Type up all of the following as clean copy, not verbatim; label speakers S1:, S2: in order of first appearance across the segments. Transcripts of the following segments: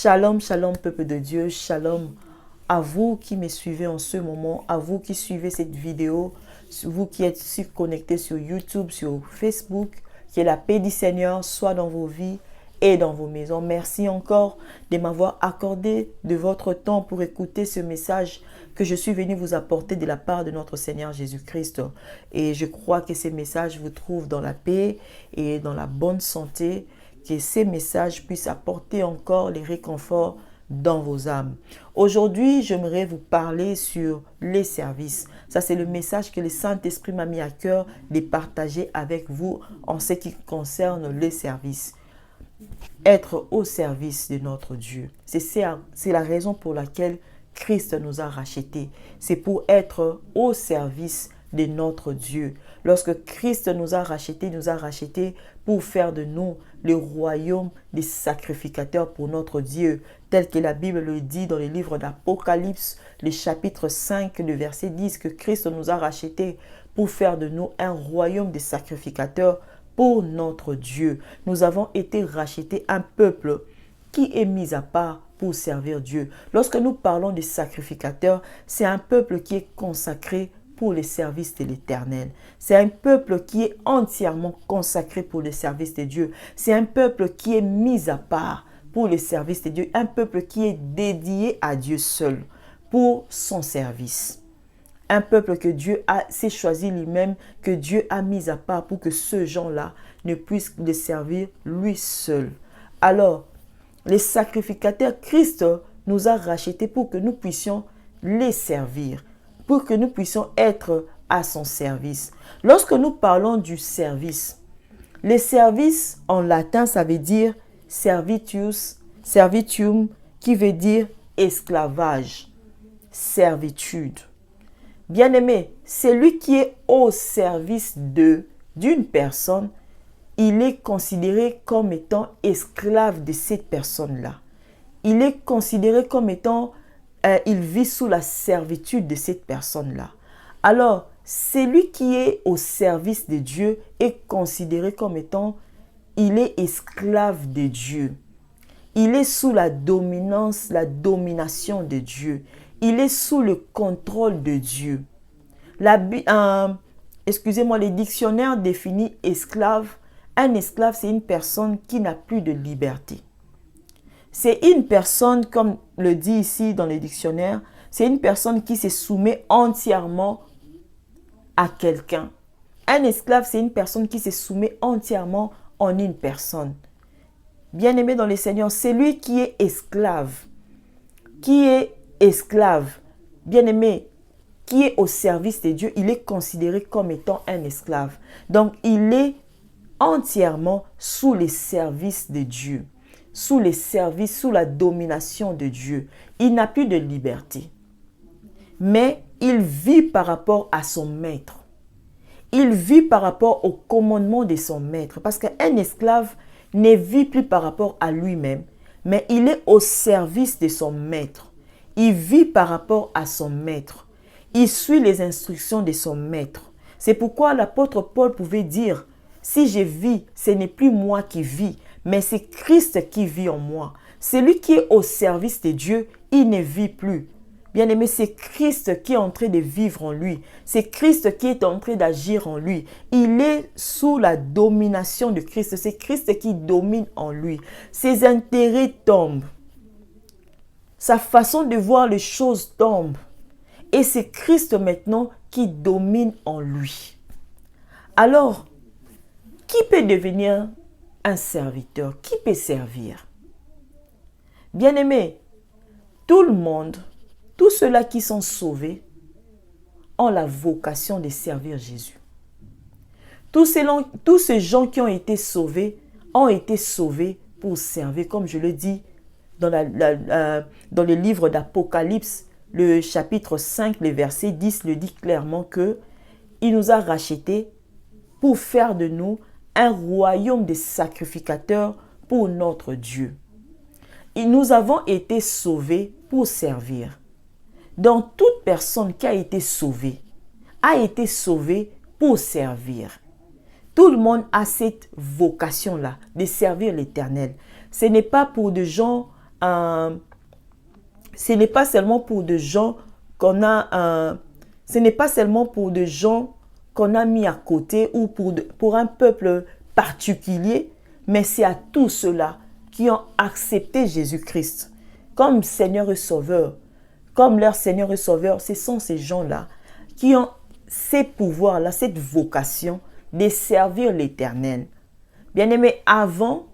S1: Shalom, shalom, peuple de Dieu, shalom à vous qui me suivez en ce moment, à vous qui suivez cette vidéo, vous qui êtes connectés sur YouTube, sur Facebook, que la paix du Seigneur soit dans vos vies et dans vos maisons. Merci encore de m'avoir accordé de votre temps pour écouter ce message que je suis venu vous apporter de la part de notre Seigneur Jésus-Christ. Et je crois que ces messages vous trouvent dans la paix et dans la bonne santé, que ces messages puissent apporter encore les réconforts dans vos âmes. Aujourd'hui, j'aimerais vous parler sur les services. Ça, c'est le message que le Saint-Esprit m'a mis à cœur de partager avec vous en ce qui concerne les services. Être au service de notre Dieu. C'est la raison pour laquelle Christ nous a rachetés. C'est pour être au service de notre Dieu. Lorsque Christ nous a rachetés pour faire de nous le royaume des sacrificateurs pour notre Dieu, tel que la Bible le dit dans le livre d'Apocalypse, le chapitre 5, le verset 10, que Christ nous a rachetés pour faire de nous un royaume des sacrificateurs pour notre Dieu. Nous avons été rachetés, un peuple qui est mis à part pour servir Dieu. Lorsque nous parlons des sacrificateurs, c'est un peuple qui est consacré pour les services de l'Éternel. C'est un peuple qui est entièrement consacré pour les services de Dieu. C'est un peuple qui est mis à part pour les services de Dieu. Un peuple qui est dédié à Dieu seul pour son service. Un peuple que Dieu s'est choisi lui-même, que Dieu a mis à part pour que ceux gens-là ne puissent le servir lui seul. Alors, les sacrificateurs, Christ nous a rachetés pour que nous puissions les servir, pour que nous puissions être à son service. Lorsque nous parlons du service, les services en latin, ça veut dire servitium, qui veut dire esclavage, servitude. Bien-aimé, celui qui est au service d'une personne, il est considéré comme étant esclave de cette personne-là. Il est considéré comme étant, il vit sous la servitude de cette personne-là. Alors, celui qui est au service de Dieu est considéré comme étant, il est esclave de Dieu. Il est sous la domination de Dieu. Il est sous le contrôle de Dieu. Excusez-moi, les dictionnaires définissent esclave. Un esclave, c'est une personne qui n'a plus de liberté. C'est une personne, comme le dit ici dans les dictionnaires, c'est une personne qui se soumet entièrement à quelqu'un. Un esclave, c'est une personne qui se soumet entièrement en une personne. Bien-aimé dans le Seigneur, c'est lui qui est esclave. Bien-aimé, qui est au service de Dieu, il est considéré comme étant un esclave. Donc, il est entièrement sous les services de Dieu, sous la domination de Dieu. Il n'a plus de liberté. Mais il vit par rapport à son maître. Il vit par rapport au commandement de son maître. Parce qu'un esclave ne vit plus par rapport à lui-même, mais il est au service de son maître. Il vit par rapport à son maître. Il suit les instructions de son maître. C'est pourquoi l'apôtre Paul pouvait dire, si je vis, ce n'est plus moi qui vis, mais c'est Christ qui vit en moi. Celui qui est au service de Dieu, il ne vit plus. Bien-aimé, c'est Christ qui est en train de vivre en lui. C'est Christ qui est en train d'agir en lui. Il est sous la domination de Christ. C'est Christ qui domine en lui. Ses intérêts tombent. Sa façon de voir les choses tombe. Et c'est Christ maintenant qui domine en lui. Alors, qui peut devenir un serviteur? Qui peut servir? Bien-aimé, tout le monde, tous ceux-là qui sont sauvés, ont la vocation de servir Jésus. Tous ces gens qui ont été sauvés pour servir, comme je le dis dans le livre d'Apocalypse, le chapitre 5, le verset 10 le dit clairement que il nous a rachetés pour faire de nous un royaume des sacrificateurs pour notre Dieu. Et nous avons été sauvés pour servir. Donc, toute personne qui a été sauvée pour servir. Tout le monde a cette vocation-là de servir l'Éternel. Ce n'est pas pour des gens ce n'est pas seulement pour des gens qu'on a, ce n'est pas seulement pour des gens qu'on a mis à côté ou pour un peuple particulier, mais c'est à tous ceux-là qui ont accepté Jésus-Christ comme Seigneur et Sauveur, comme leur Seigneur et Sauveur. Ce sont ces gens-là qui ont ces pouvoirs-là, cette vocation de servir l'Éternel. Bien-aimés, avant,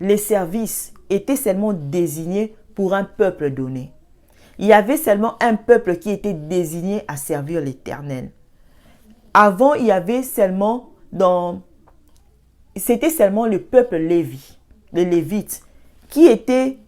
S1: les services étaient seulement désignés pour un peuple donné. Il y avait seulement un peuple qui était désigné à servir l'Éternel. Avant, il y avait seulement c'était seulement le peuple Lévi, les Lévites, qui étaient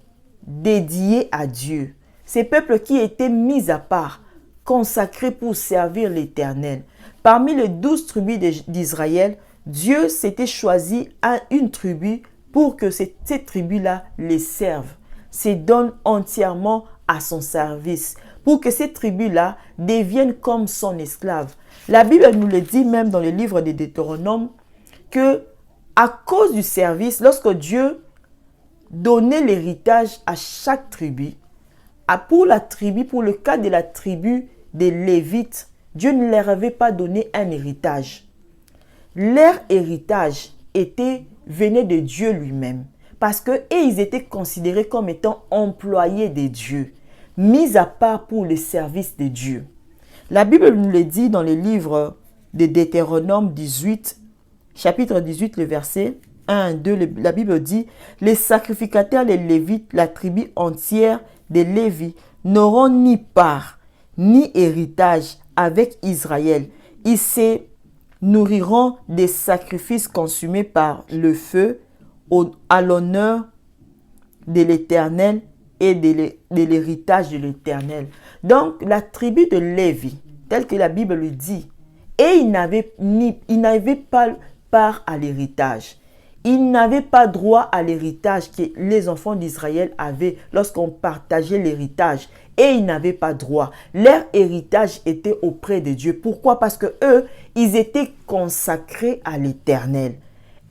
S1: dédiés à Dieu. Ces peuples qui étaient mis à part, consacrés pour servir l'Éternel. Parmi les 12 tribus d'Israël, Dieu s'était choisi une tribu pour que cette tribu-là les serve, se donne entièrement à son service, pour que cette tribu-là devienne comme son esclave. La Bible nous le dit même dans le livre de Deutéronome que à cause du service, lorsque Dieu donnait l'héritage à chaque tribu, pour le cas de la tribu des Lévites, Dieu ne leur avait pas donné un héritage. Leur héritage venait de Dieu lui-même. Parce qu'ils étaient considérés comme étant employés de Dieu, mis à part pour le service de Dieu. La Bible nous le dit dans le livre de Deutéronome 18, chapitre 18, le verset 1 à 2. La Bible dit « Les sacrificateurs, les Lévites, la tribu entière des Lévis n'auront ni part, ni héritage avec Israël. Ils se nourriront des sacrifices consumés par le feu à l'honneur de l'Éternel et de l'héritage de l'Éternel. » Donc, la tribu de Lévi, telle que la Bible le dit, et ils n'avaient pas part à l'héritage. Ils n'avaient pas droit à l'héritage que les enfants d'Israël avaient lorsqu'on partageait l'héritage. Et ils n'avaient pas droit. Leur héritage était auprès de Dieu. Pourquoi? Parce que eux, ils étaient consacrés à l'Éternel.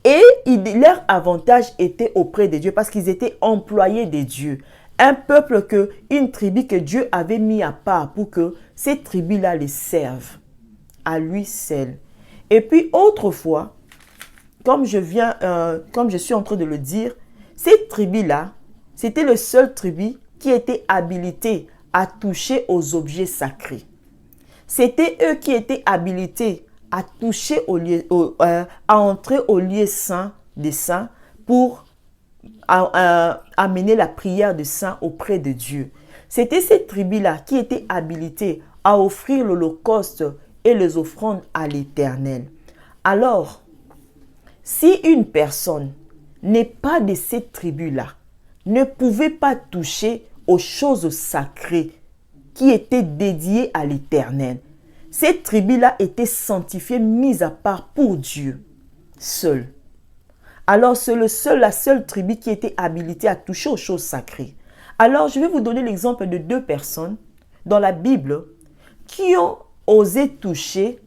S1: Et leur avantage était auprès de Dieu parce qu'ils étaient employés de Dieu. Un peuple une tribu que Dieu avait mis à part pour que ces tribus-là les servent à lui seul. Et puis autrefois, comme je suis en train de le dire, cette tribu-là, c'était le seul tribu qui était habilité à toucher aux objets sacrés. C'était eux qui étaient habilités à toucher à entrer au lieu saint des saints pour amener la prière de saint auprès de Dieu. C'était cette tribu-là qui était habilitée à offrir l'holocauste et les offrandes à l'Éternel. Alors, si une personne n'est pas de cette tribu-là, ne pouvait pas toucher aux choses sacrées qui étaient dédiées à l'Éternel, cette tribu-là était sanctifiée, mise à part pour Dieu seul. Alors, c'est la seule tribu qui était habilitée à toucher aux choses sacrées. Alors, je vais vous donner l'exemple de 2 personnes dans la Bible qui ont osé toucher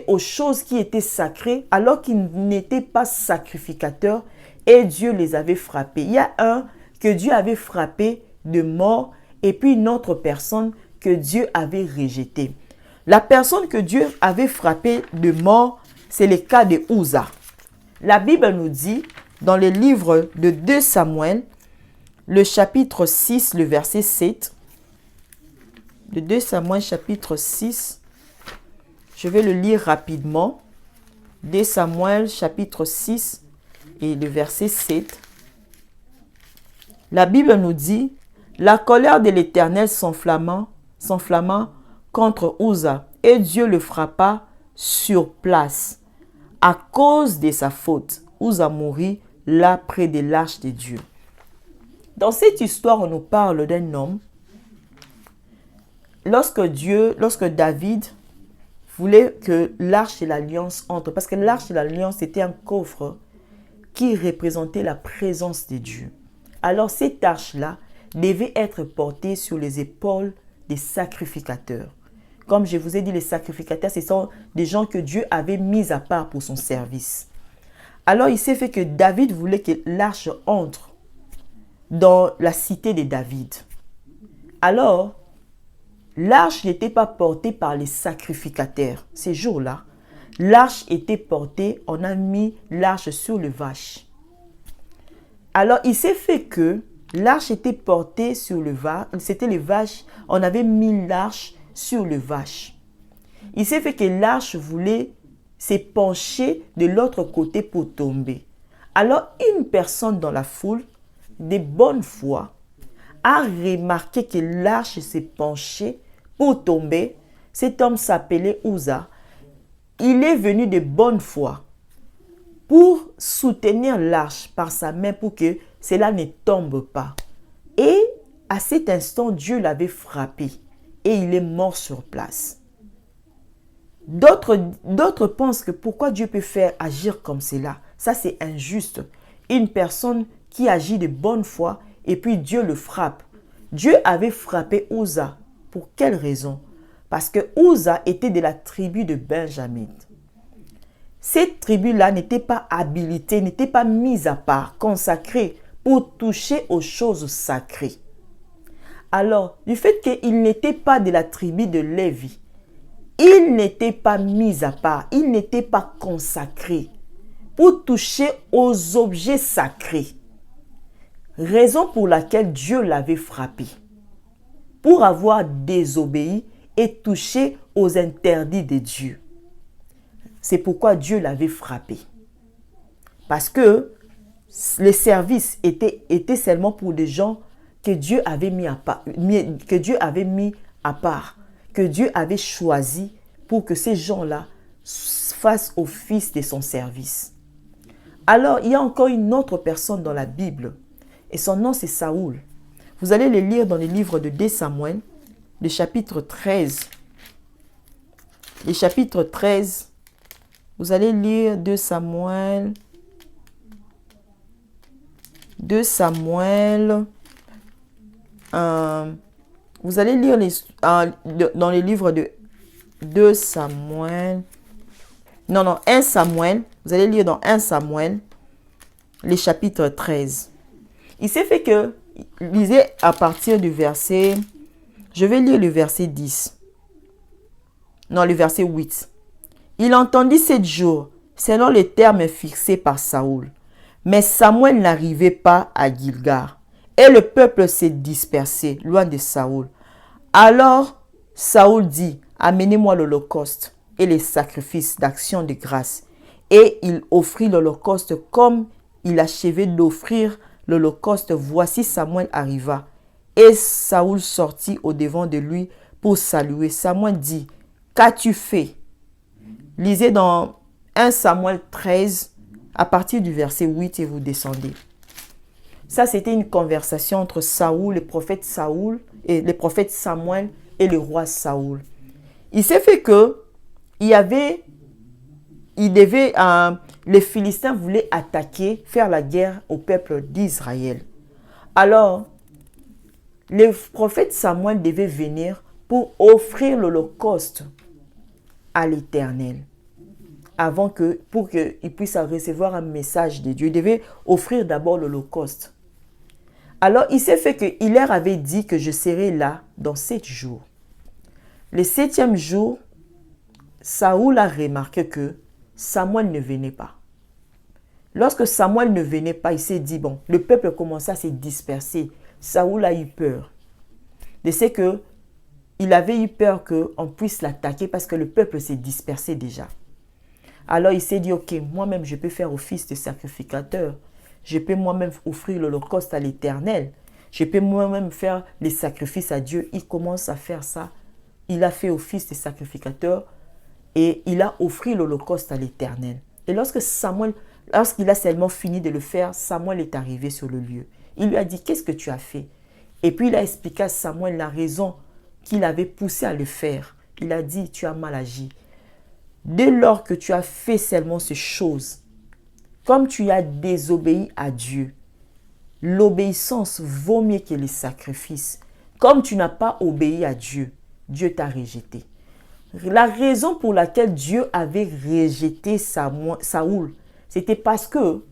S1: aux choses qui étaient sacrées alors qu'ils n'étaient pas sacrificateurs et Dieu les avait frappés. Il y a un que Dieu avait frappé de mort et puis une autre personne que Dieu avait rejetée. La personne que Dieu avait frappée de mort, c'est le cas de Uza. La Bible nous dit dans le livre de 2 Samuel, le chapitre 6, le verset 7, de 2 Samuel chapitre 6, je vais le lire rapidement. 2 Samuel chapitre 6 et le verset 7. La Bible nous dit, la colère de l'Éternel s'enflamma contre Uza et Dieu le frappa sur place. À cause de sa faute, Uza mourut là près de l'arche de Dieu. Dans cette histoire, on nous parle d'un homme. Lorsque David voulait que l'arche de l'alliance entre, parce que l'arche de l'alliance était un coffre qui représentait la présence de Dieu. Alors cette arche-là devait être portée sur les épaules des sacrificateurs. Comme je vous ai dit, les sacrificateurs, ce sont des gens que Dieu avait mis à part pour son service. Alors, il s'est fait que David voulait que l'arche entre dans la cité de David. Alors, l'arche n'était pas portée par les sacrificateurs. Ces jours-là, l'arche était portée, on a mis l'arche sur le vache. Alors, il s'est fait que l'arche était portée sur le vache, c'était les vaches, on avait mis l'arche sur le vache. Il s'est fait que l'arche voulait se pencher de l'autre côté pour tomber. Alors, une personne dans la foule, de bonne foi, a remarqué que l'arche s'est penchée pour tomber. Cet homme s'appelait Uza. Il est venu de bonne foi pour soutenir l'arche par sa main pour que cela ne tombe pas. Et à cet instant, Dieu l'avait frappé et il est mort sur place. D'autres pensent que pourquoi Dieu peut faire agir comme cela? Ça, c'est injuste. Une personne qui agit de bonne foi et puis Dieu le frappe. Dieu avait frappé Uza. Pour quelle raison? Parce que Uza était de la tribu de Benjamin. Cette tribu-là n'était pas habilitée, n'était pas mise à part, consacrée pour toucher aux choses sacrées. Alors, du fait qu'il n'était pas de la tribu de Lévi, il n'était pas mis à part, il n'était pas consacré pour toucher aux objets sacrés. Raison pour laquelle Dieu l'avait frappé. Pour avoir désobéi et touché aux interdits de Dieu. C'est pourquoi Dieu l'avait frappé. Parce que les services étaient seulement pour des gens que Dieu avait mis à part, que Dieu avait choisi pour que ces gens-là fassent office de son service. Alors, il y a encore une autre personne dans la Bible, et son nom c'est Saoul. Vous allez le lire dans le livre de 2 Samuel, le chapitre 13. Le chapitre 13, vous allez lire 2 Samuel. 2 Samuel. Vous allez lire dans les livres de 2 Samuel. Non, 1 Samuel. Vous allez lire dans 1 Samuel, les chapitres 13. Il s'est fait que, lisez à partir du verset, je vais lire le verset 10. Non, le verset 8. Il entendit 7 jours, selon les termes fixés par Saoul. Mais Samuel n'arrivait pas à Gilgal. Et le peuple s'est dispersé, loin de Saoul. Alors Saoul dit, amenez-moi l'holocauste et les sacrifices d'action de grâce. Et il offrit l'holocauste comme il achevait d'offrir l'holocauste. Voici Samuel arriva. Et Saoul sortit au-devant de lui pour saluer. Samuel dit, qu'as-tu fait? Lisez dans 1 Samuel 13, à partir du verset 8 et vous descendez. Ça, c'était une conversation entre Saoul, le prophète Saoul, et le prophète Samuel et le roi Saoul. Il s'est fait que les Philistins voulaient attaquer, faire la guerre au peuple d'Israël. Alors, le prophète Samuel devait venir pour offrir l'holocauste à l'Éternel. Pour qu'il puisse recevoir un message de Dieu, il devait offrir d'abord l'holocauste. Alors, il s'est fait qu'il leur avait dit que je serai là dans 7 jours. Le 7e jour, Saoul a remarqué que Samuel ne venait pas. Lorsque Samuel ne venait pas, il s'est dit, bon, le peuple commençait à se disperser. Saoul a eu peur. De ce que il avait eu peur qu'on puisse l'attaquer parce que le peuple s'est dispersé déjà. Alors il s'est dit, ok, moi-même je peux faire office de sacrificateur. Je peux moi-même offrir l'holocauste à l'Éternel. Je peux moi-même faire les sacrifices à Dieu. Il commence à faire ça. Il a fait office de sacrificateur et il a offert l'holocauste à l'Éternel. Et lorsqu'il a seulement fini de le faire, Samuel est arrivé sur le lieu. Il lui a dit, qu'est-ce que tu as fait? Et puis il a expliqué à Samuel la raison qu'il avait poussé à le faire. Il a dit, tu as mal agi. Dès lors que tu as fait seulement ces choses, comme tu as désobéi à Dieu, l'obéissance vaut mieux que les sacrifices. Comme tu n'as pas obéi à Dieu, Dieu t'a rejeté. La raison pour laquelle Dieu avait rejeté Saoul, c'était parce que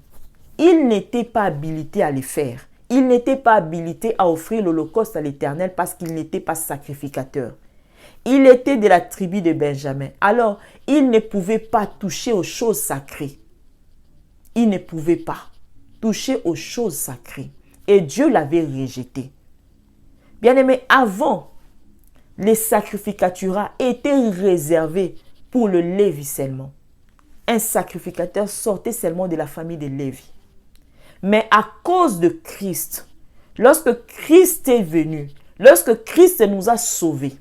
S1: il n'était pas habilité à les faire. Il n'était pas habilité à offrir l'Holocauste à l'Éternel parce qu'il n'était pas sacrificateur. Il était de la tribu de Benjamin. Alors, il ne pouvait pas toucher aux choses sacrées. Il ne pouvait pas toucher aux choses sacrées. Et Dieu l'avait rejeté. Bien-aimé, avant, les sacrificaturas étaient réservés pour le Lévi seulement. Un sacrificateur sortait seulement de la famille de Lévi. Mais à cause de Christ, lorsque Christ est venu, lorsque Christ nous a sauvés,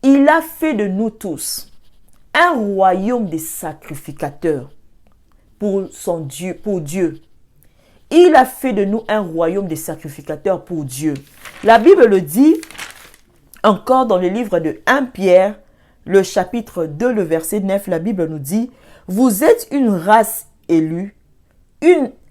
S1: il a fait de nous tous un royaume de sacrificateurs pour son Dieu, pour Dieu. Il a fait de nous un royaume de sacrificateurs pour Dieu. La Bible le dit encore dans le livre de 1 Pierre, le chapitre 2, le verset 9, la Bible nous dit « Vous êtes une race élue,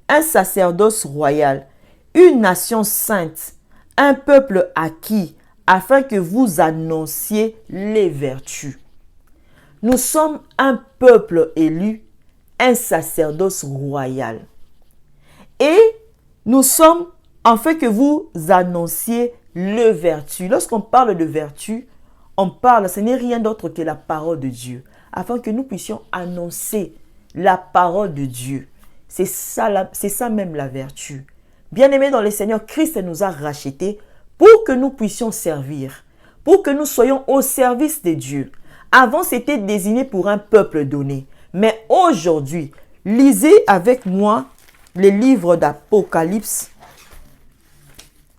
S1: un sacerdoce royal, une nation sainte, un peuple acquis, afin que vous annonciez les vertus. » Nous sommes un peuple élu, un sacerdoce royal. Et nous sommes afin que vous annonciez les vertus. Lorsqu'on parle de vertus, ce n'est rien d'autre que la parole de Dieu, afin que nous puissions annoncer la parole de Dieu. C'est ça même la vertu. Bien-aimés dans le Seigneur, Christ nous a rachetés pour que nous puissions servir, pour que nous soyons au service de Dieu. Avant, c'était désigné pour un peuple donné. Mais aujourd'hui, lisez avec moi le livre d'Apocalypse.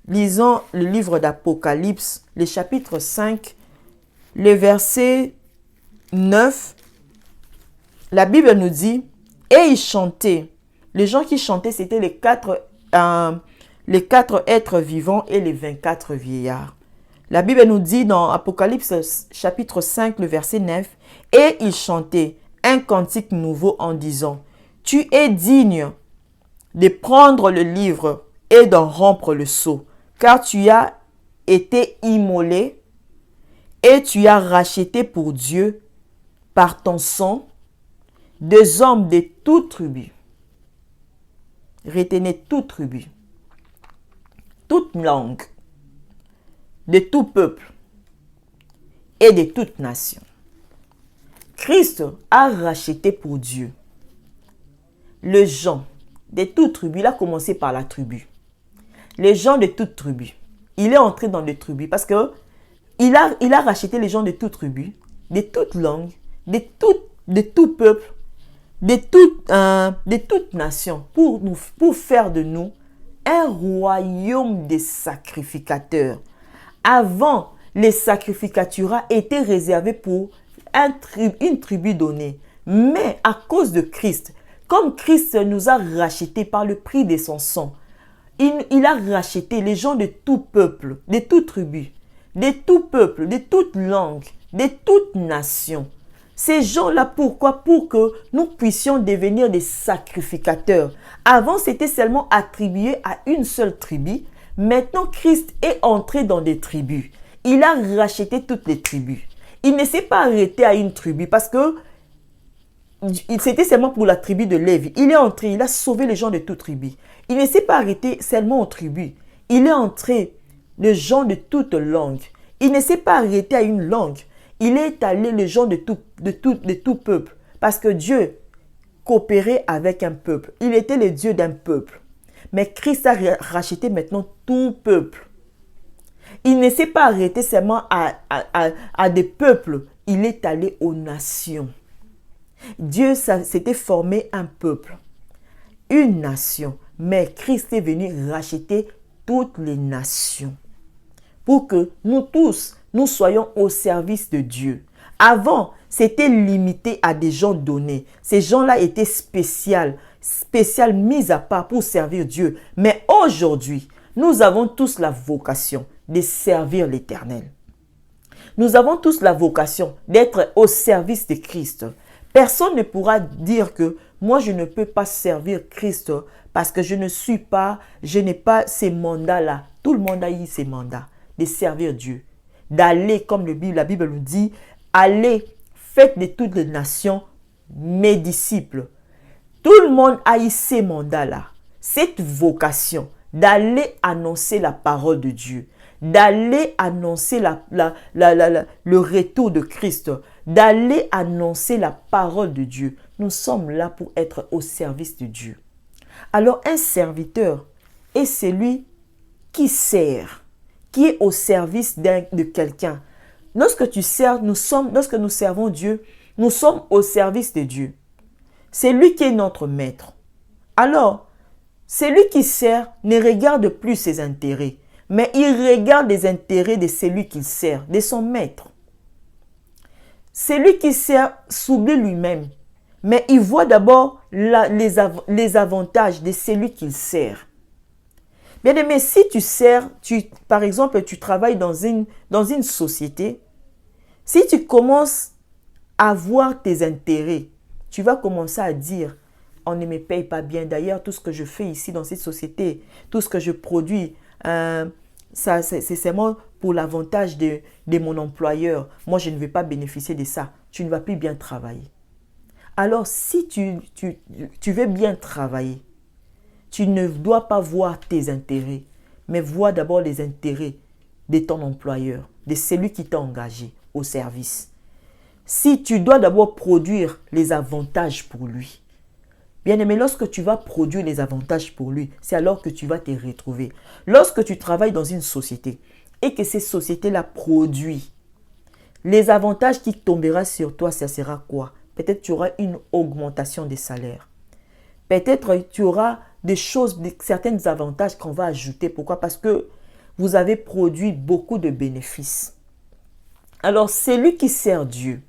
S1: Lisons le livre d'Apocalypse, le chapitre 5, le verset 9. La Bible nous dit, et ils chantaient. Les gens qui chantaient, c'était les quatre êtres vivants et les 24 vieillards. La Bible nous dit dans Apocalypse chapitre 5, le verset 9, et ils chantaient un cantique nouveau en disant, tu es digne de prendre le livre et d'en rompre le sceau, car tu as été immolé et tu as racheté pour Dieu par ton sang des hommes de toute tribu. Retenez toute tribu, toute langue, de tout peuple et de toute nation. Christ a racheté pour Dieu les gens de toute tribu. Il a commencé par la tribu. Les gens de toute tribu. Il est entré dans les tribus parce que il a racheté les gens de toute tribu, de toute langue, de tout peuple, de toute nation pour faire de nous un royaume de sacrificateurs. Avant, les sacrificaturas étaient réservés pour une tribu donnée. Mais à cause de Christ, comme Christ nous a rachetés par le prix de son sang, il a racheté les gens de tout peuple, de toute tribu, de tout peuple, de toute langue, de toute nation. Ces gens-là, pourquoi? Pour que nous puissions devenir des sacrificateurs. Avant, c'était seulement attribué à une seule tribu. Maintenant, Christ est entré dans des tribus. Il a racheté toutes les tribus. Il ne s'est pas arrêté à une tribu parce que c'était seulement pour la tribu de Lévi. Il est entré, il a sauvé les gens de toute tribu. Il ne s'est pas arrêté seulement aux tribus. Il est entré les gens de toute langue. Il ne s'est pas arrêté à une langue. Il est allé les gens de tout peuple. Parce que Dieu coopérait avec un peuple. Il était le Dieu d'un peuple. Mais Christ a racheté maintenant tout peuple. Il ne s'est pas arrêté seulement à des peuples. Il est allé aux nations. Dieu s'était formé un peuple, une nation. Mais Christ est venu racheter toutes les nations. Pour que nous tous, nous soyons au service de Dieu. Avant, c'était limité à des gens donnés. Ces gens-là étaient spéciaux, mis à part pour servir Dieu. Mais aujourd'hui, nous avons tous la vocation de servir l'Éternel. Nous avons tous la vocation d'être au service de Christ. Personne ne pourra dire que moi je ne peux pas servir Christ parce que je n'ai pas ces mandats-là. Tout le monde a eu ces mandats de servir Dieu. D'aller, comme la Bible nous dit, allez, faites de toutes les nations mes disciples. Tout le monde a eu ces mandats-là, cette vocation d'aller annoncer la parole de Dieu, d'aller annoncer le retour de Christ, d'aller annoncer la parole de Dieu. Nous sommes là pour être au service de Dieu. Alors un serviteur est celui qui sert, qui est au service de quelqu'un. Lorsque nous servons Dieu, nous sommes au service de Dieu. C'est lui qui est notre maître. Alors, celui qui sert ne regarde plus ses intérêts, mais il regarde les intérêts de celui qu'il sert, de son maître. Celui qui sert s'oublie lui-même, mais il voit d'abord les avantages de celui qu'il sert. Bien aimé, si tu sers, par exemple, tu travailles dans une société, si tu commences à voir tes intérêts, tu vas commencer à dire, on ne me paye pas bien. D'ailleurs, tout ce que je fais ici dans cette société, tout ce que je produis, c'est seulement pour l'avantage de mon employeur. Moi, je ne vais pas bénéficier de ça. Tu ne vas plus bien travailler. Alors, si tu veux bien travailler, tu ne dois pas voir tes intérêts, mais vois d'abord les intérêts de ton employeur, de celui qui t'a engagé au service. Si tu dois d'abord produire les avantages pour lui, bien aimé, lorsque tu vas produire les avantages pour lui, c'est alors que tu vas te retrouver. Lorsque tu travailles dans une société et que cette société-là produit, les avantages qui tomberont sur toi, ça sera quoi? Peut-être tu auras une augmentation des salaires. Peut-être tu auras des choses, certains avantages qu'on va ajouter. Pourquoi? Parce que vous avez produit beaucoup de bénéfices. Alors, celui qui sert Dieu,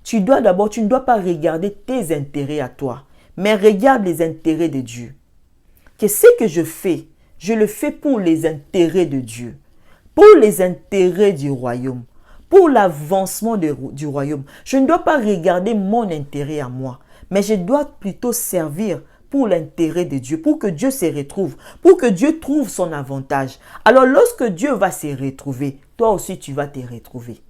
S1: tu ne dois pas regarder tes intérêts à toi, mais regarde les intérêts de Dieu. Que ce que je le fais pour les intérêts de Dieu, pour les intérêts du royaume, pour l'avancement du royaume. Je ne dois pas regarder mon intérêt à moi, mais je dois plutôt servir pour l'intérêt de Dieu, pour que Dieu se retrouve, pour que Dieu trouve son avantage. Alors lorsque Dieu va se retrouver, toi aussi tu vas te retrouver.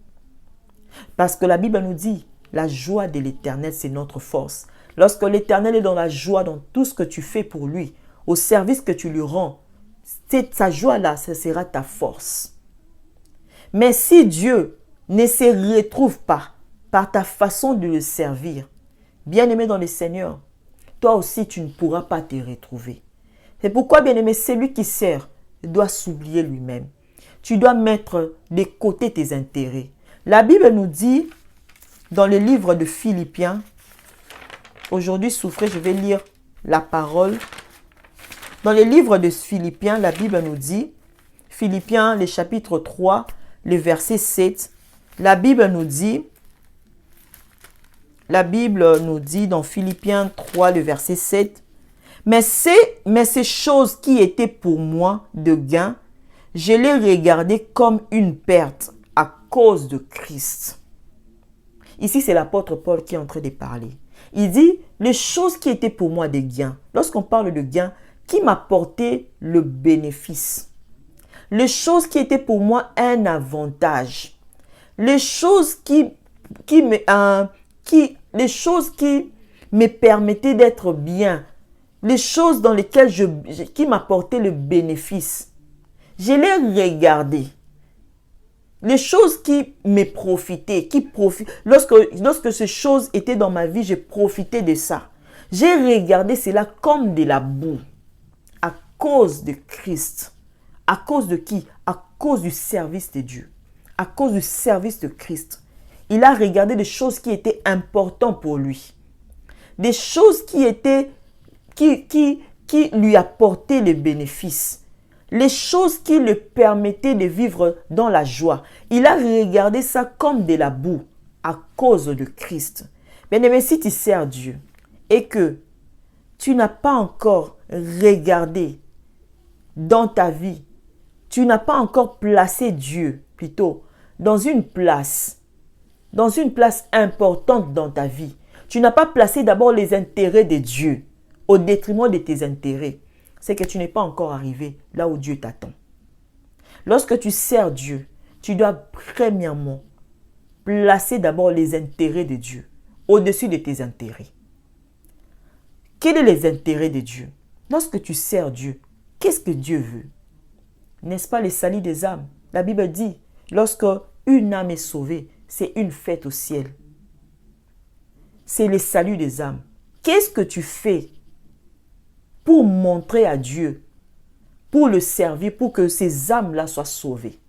S1: Parce que la Bible nous dit, la joie de l'Éternel, c'est notre force. Lorsque l'Éternel est dans la joie, dans tout ce que tu fais pour lui, au service que tu lui rends, sa joie-là, ce sera ta force. Mais si Dieu ne se retrouve pas par ta façon de le servir, bien-aimé dans le Seigneur, toi aussi tu ne pourras pas te retrouver. C'est pourquoi, bien-aimé, celui qui sert doit s'oublier lui-même. Tu dois mettre de côté tes intérêts. La Bible nous dit, dans le livre de Philippiens, aujourd'hui, souffrez, je vais lire la parole. Dans le livre de Philippiens, la Bible nous dit, Philippiens, le chapitre 3, le verset 7, la Bible nous dit dans Philippiens 3, le verset 7, mais ces choses qui étaient pour moi de gain, je les regardais comme une perte à cause de Christ. Ici, c'est l'apôtre Paul qui est en train de parler. Il dit, les choses qui étaient pour moi des gains. Lorsqu'on parle de gains, qui m'apportait le bénéfice. Les choses qui étaient pour moi un avantage. Les choses qui me permettaient d'être bien. Les choses dans lesquelles qui m'apportaient le bénéfice. Je les regardais. Les choses qui me profitaient, lorsque ces choses étaient dans ma vie, je profitais de ça. J'ai regardé cela comme de la boue à cause de Christ. À cause de qui? À cause du service de Dieu. À cause du service de Christ. Il a regardé des choses qui étaient importantes pour lui. Des choses qui lui apportaient les bénéfices. Les choses qui le permettaient de vivre dans la joie. Il a regardé ça comme de la boue à cause de Christ. Bien-aimé, si tu sers Dieu et que tu n'as pas encore regardé dans ta vie, tu n'as pas encore placé Dieu plutôt dans une place importante dans ta vie. Tu n'as pas placé d'abord les intérêts de Dieu au détriment de tes intérêts. C'est que tu n'es pas encore arrivé là où Dieu t'attend. Lorsque tu sers Dieu, tu dois premièrement placer d'abord les intérêts de Dieu au-dessus de tes intérêts. Quels sont les intérêts de Dieu? Lorsque tu sers Dieu, qu'est-ce que Dieu veut? N'est-ce pas le salut des âmes? La Bible dit, lorsque une âme est sauvée, c'est une fête au ciel. C'est le salut des âmes. Qu'est-ce que tu fais pour montrer à Dieu, pour le servir, pour que ces âmes-là soient sauvées?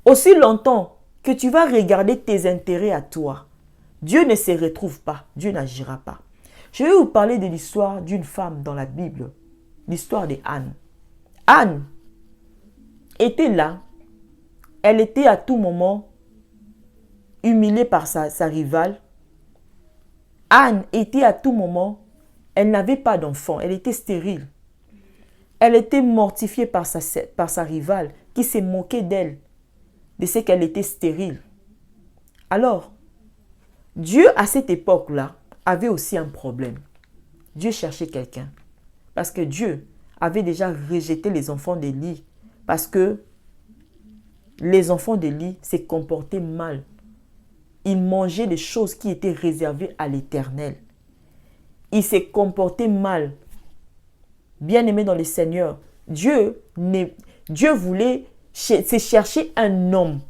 S1: Aussi longtemps que tu vas regarder tes intérêts à toi, Dieu ne se retrouve pas, Dieu n'agira pas. Je vais vous parler de l'histoire d'une femme dans la Bible, l'histoire de Anne. Anne était là, elle était à tout moment humiliée par sa rivale. Anne était à tout moment, elle n'avait pas d'enfant, elle était stérile. Elle était mortifiée par sa rivale qui s'est moquée d'elle, de ce qu'elle était stérile. Alors, Dieu à cette époque-là avait aussi un problème. Dieu cherchait quelqu'un. Parce que Dieu avait déjà rejeté les enfants d'Élie. Parce que les enfants d'Élie se comportaient mal. Ils mangeaient des choses qui étaient réservées à l'Éternel. Ils se comportaient mal. Bien-aimés dans le Seigneur, Dieu voulait se chercher un homme.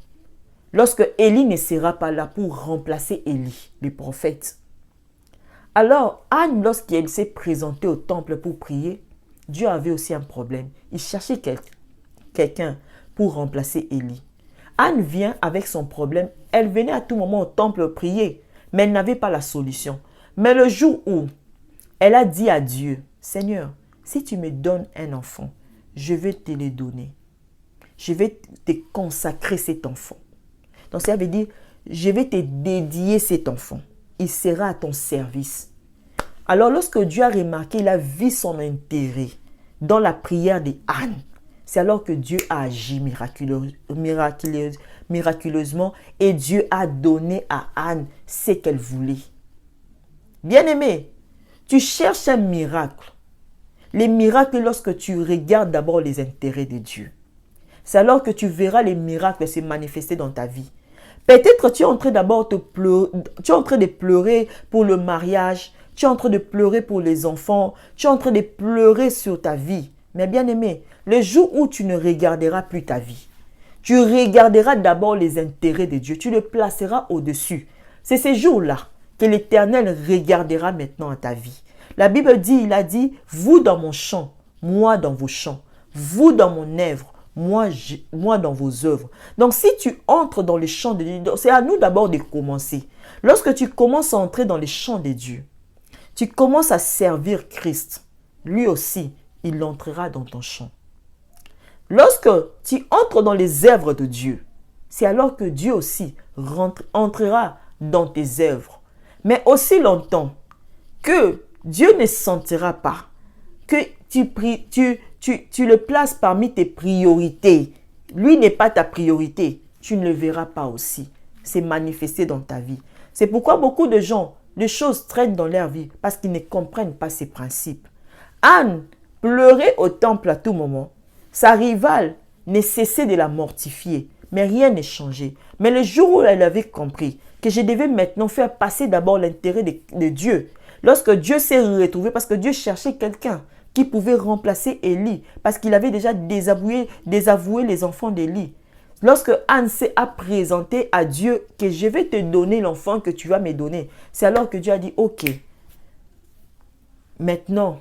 S1: Lorsque Élie ne sera pas là pour remplacer Élie, le prophète. Alors, Anne, lorsqu'elle s'est présentée au temple pour prier, Dieu avait aussi un problème. Il cherchait quelqu'un pour remplacer Élie. Anne vient avec son problème. Elle venait à tout moment au temple prier, mais elle n'avait pas la solution. Mais le jour où elle a dit à Dieu, Seigneur, si tu me donnes un enfant, je vais te le donner. Je vais te consacrer cet enfant. Donc ça veut dire, je vais te dédier cet enfant. Il sera à ton service. Alors lorsque Dieu a remarqué, il a vu son intérêt dans la prière d'Anne. C'est alors que Dieu a agi miraculeusement et Dieu a donné à Anne ce qu'elle voulait. Bien-aimé, tu cherches un miracle. Les miracles, lorsque tu regardes d'abord les intérêts de Dieu. C'est alors que tu verras les miracles se manifester dans ta vie. Peut-être tu es en train d'abord de pleurer pour le mariage, tu es en train de pleurer pour les enfants, tu es en train de pleurer sur ta vie. Mais bien aimé, le jour où tu ne regarderas plus ta vie, tu regarderas d'abord les intérêts de Dieu, tu le placeras au-dessus. C'est ces jours-là que l'Éternel regardera maintenant à ta vie. La Bible dit, il a dit, vous dans mon champ, moi dans vos champs, vous dans mon œuvre, moi dans vos œuvres. Donc si tu entres dans les champs de Dieu, c'est à nous d'abord de commencer. Lorsque tu commences à entrer dans les champs de Dieu, tu commences à servir Christ. Lui aussi, il entrera dans ton champ. Lorsque tu entres dans les œuvres de Dieu, c'est alors que Dieu aussi entrera dans tes œuvres. Mais aussi longtemps que Dieu ne sentira pas que tu le places parmi tes priorités. Lui n'est pas ta priorité. Tu ne le verras pas aussi. C'est manifesté dans ta vie. C'est pourquoi beaucoup de gens, les choses traînent dans leur vie parce qu'ils ne comprennent pas ces principes. Anne pleurait au temple à tout moment. Sa rivale ne cessait de la mortifier, mais rien n'est changé. Mais le jour où elle avait compris que je devais maintenant faire passer d'abord l'intérêt de Dieu, lorsque Dieu s'est retrouvé, parce que Dieu cherchait quelqu'un qui pouvait remplacer Élie, parce qu'il avait déjà désavoué les enfants d'Élie. Lorsque Anne s'est présenté à Dieu que je vais te donner l'enfant que tu vas me donner, c'est alors que Dieu a dit, ok, maintenant,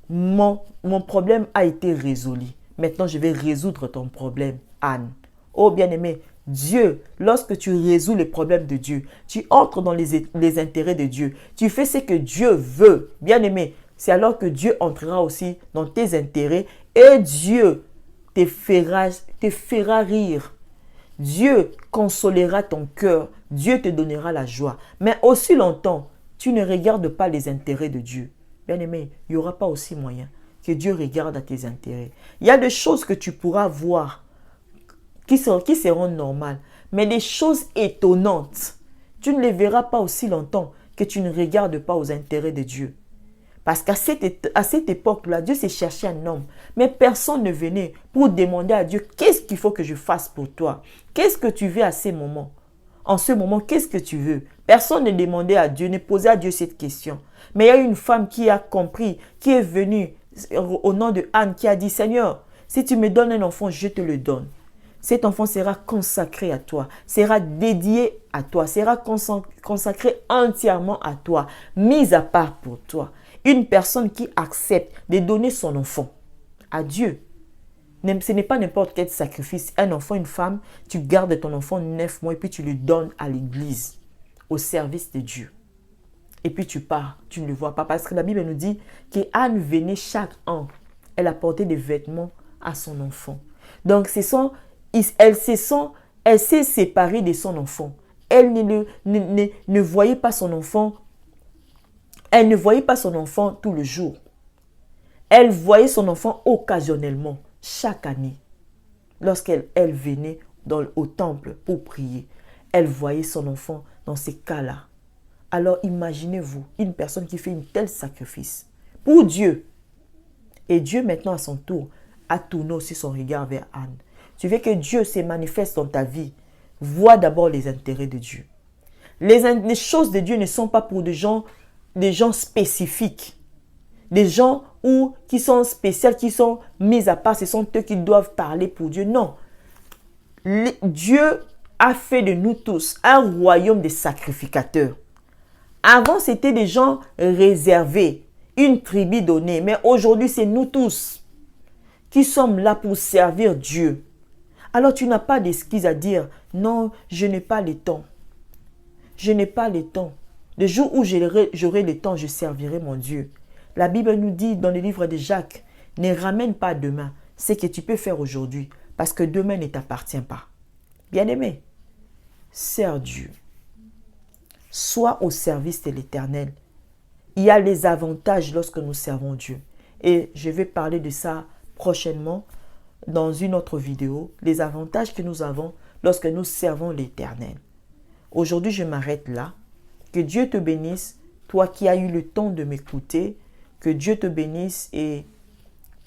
S1: mon problème a été résolu. Maintenant, je vais résoudre ton problème, Anne. Oh bien-aimé, Dieu, lorsque tu résous les problèmes de Dieu, tu entres dans les intérêts de Dieu, tu fais ce que Dieu veut, bien-aimé, c'est alors que Dieu entrera aussi dans tes intérêts et Dieu te fera rire. Dieu consolera ton cœur, Dieu te donnera la joie. Mais aussi longtemps, tu ne regardes pas les intérêts de Dieu. Bien-aimé, il n'y aura pas aussi moyen que Dieu regarde à tes intérêts. Il y a des choses que tu pourras voir qui seront normales, mais des choses étonnantes, tu ne les verras pas aussi longtemps que tu ne regardes pas aux intérêts de Dieu. Parce qu'à cette époque-là, Dieu s'est cherché un homme. Mais personne ne venait pour demander à Dieu, qu'est-ce qu'il faut que je fasse pour toi? Qu'est-ce que tu veux à ces moments? En ce moment, qu'est-ce que tu veux? Personne ne demandait à Dieu, ne posait à Dieu cette question. Mais il y a une femme qui a compris, qui est venue au nom de Anne, qui a dit, Seigneur, si tu me donnes un enfant, je te le donne. Cet enfant sera consacré à toi, sera dédié à toi, sera consacré entièrement à toi, mis à part pour toi. Une personne qui accepte de donner son enfant à Dieu. Ce n'est pas n'importe quel sacrifice. Un enfant, une femme, tu gardes ton enfant 9 mois et puis tu le donnes à l'église, au service de Dieu. Et puis tu pars, tu ne le vois pas. Parce que la Bible nous dit qu'Anne venait chaque an. Elle apportait des vêtements à son enfant. Donc elle s'est séparée de son enfant. Elle ne voyait pas son enfant. Elle ne voyait pas son enfant tout le jour. Elle voyait son enfant occasionnellement, chaque année. Lorsqu'elle venait au temple pour prier, elle voyait son enfant dans ces cas-là. Alors imaginez-vous, une personne qui fait un tel sacrifice pour Dieu. Et Dieu maintenant à son tour a tourné aussi son regard vers Anne. Tu veux que Dieu se manifeste dans ta vie. Vois d'abord les intérêts de Dieu. Les choses de Dieu ne sont pas pour des gens spécifiques. Des gens qui sont spéciaux, qui sont mis à part. Ce sont eux qui doivent parler pour Dieu. Non. Dieu a fait de nous tous un royaume de sacrificateurs. Avant, c'était des gens réservés, une tribu donnée. Mais aujourd'hui, c'est nous tous qui sommes là pour servir Dieu. Alors, tu n'as pas d'excuse à dire, non, je n'ai pas le temps. Je n'ai pas le temps. Le jour où j'aurai le temps, je servirai mon Dieu. La Bible nous dit dans le livre de Jacques, ne ramène pas demain ce que tu peux faire aujourd'hui, parce que demain ne t'appartient pas. Bien-aimé, sers Dieu. Sois au service de l'Éternel. Il y a les avantages lorsque nous servons Dieu. Et je vais parler de ça prochainement dans une autre vidéo. Les avantages que nous avons lorsque nous servons l'Éternel. Aujourd'hui, je m'arrête là. Que Dieu te bénisse, toi qui as eu le temps de m'écouter. Que Dieu te bénisse et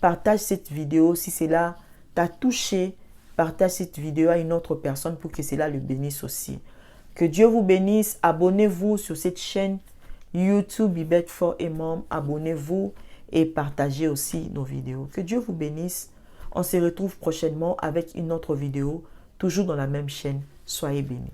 S1: partage cette vidéo si cela t'a touché. Partage cette vidéo à une autre personne pour que cela le bénisse aussi. Que Dieu vous bénisse. Abonnez-vous sur cette chaîne YouTube Ibet4Mom. Abonnez-vous et partagez aussi nos vidéos. Que Dieu vous bénisse. On se retrouve prochainement avec une autre vidéo, toujours dans la même chaîne. Soyez bénis.